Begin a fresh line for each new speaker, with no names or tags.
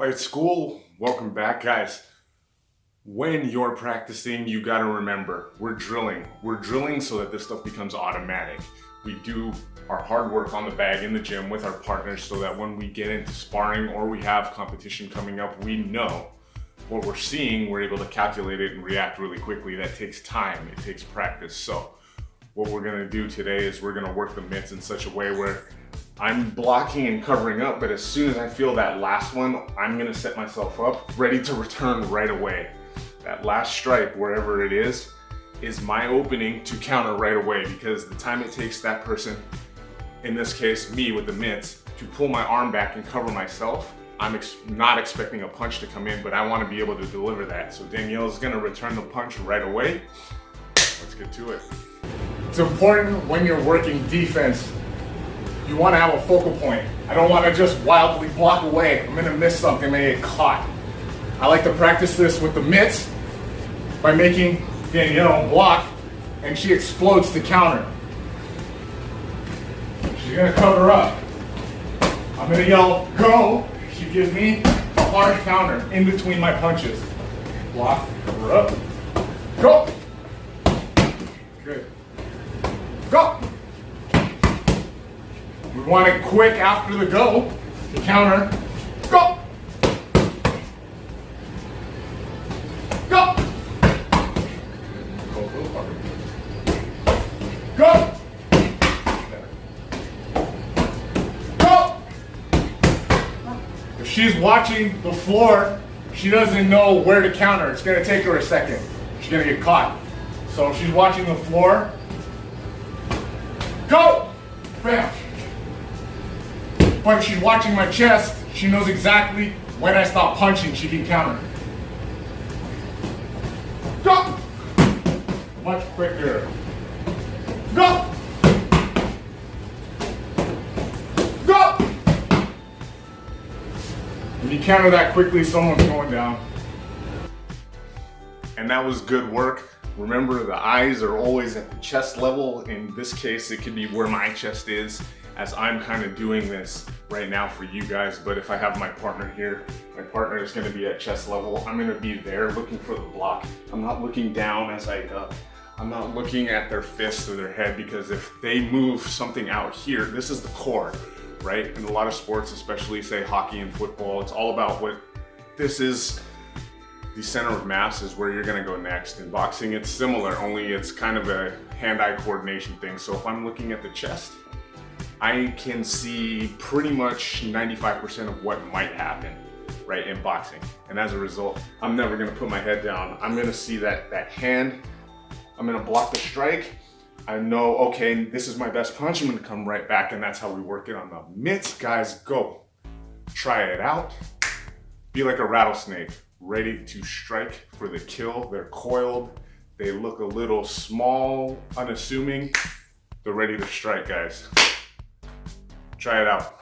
Fight School, welcome back, guys. When you're practicing, you gotta remember, we're drilling. We're drilling so that this stuff becomes automatic. We do our hard work on the bag in the gym with our partners so that when we get into sparring or we have competition coming up, we know what we're seeing, we're able to calculate it and react really quickly. That takes time, it takes practice. So what we're gonna do today is we're gonna work the mitts in such a way where I'm blocking and covering up, but as soon as I feel that last one, I'm gonna set myself up, ready to return right away. That last strike, wherever it is my opening to counter right away, because the time it takes that person, in this case, me with the mitts, to pull my arm back and cover myself, I'm not expecting a punch to come in, but I wanna be able to deliver that. So Danielle's gonna return the punch right away. Let's get to it. It's important when you're working defense, you want to have a focal point. I don't want to just wildly block away. I'm going to miss something, I'm going to get caught. I like to practice this with the mitts by making Danielle block, and she explodes to counter. She's going to cover up. I'm going to yell, go. She gives me a hard counter in between my punches. Block, cover up, go. Good. Go. We want it quick after the go to counter. Go! Go! Go a little harder. Go! Go! If she's watching the floor, she doesn't know where to counter. It's gonna take her a second. She's gonna get caught. So if she's watching the floor, go! Bam! But if she's watching my chest, she knows exactly when I stop punching, she can counter. Go! Much quicker. Go! Go! When you counter that quickly, someone's going down. And that was good work. Remember, the eyes are always at the chest level. In this case, it could be where my chest is, as I'm kind of doing this right now for you guys. But if I have my partner here, my partner is going to be at chest level. I'm going to be there looking for the block. I'm not looking down as I I'm not looking at their fist or their head, because if they move something out here, this is the core, right? In a lot of sports, especially say hockey and football, it's all about what this is. The center of mass is where you're gonna go next. In boxing, it's similar, only it's kind of a hand-eye coordination thing. So if I'm looking at the chest, I can see pretty much 95% of what might happen, right, in boxing. And as a result, I'm never gonna put my head down. I'm gonna see that hand, I'm gonna block the strike. I know, okay, this is my best punch, I'm gonna come right back, and that's how we work it on the mitts. Guys, go. Try it out. Be like a rattlesnake, ready to strike for the kill. They're coiled, they look a little small, unassuming. They're ready to strike, guys. Try it out.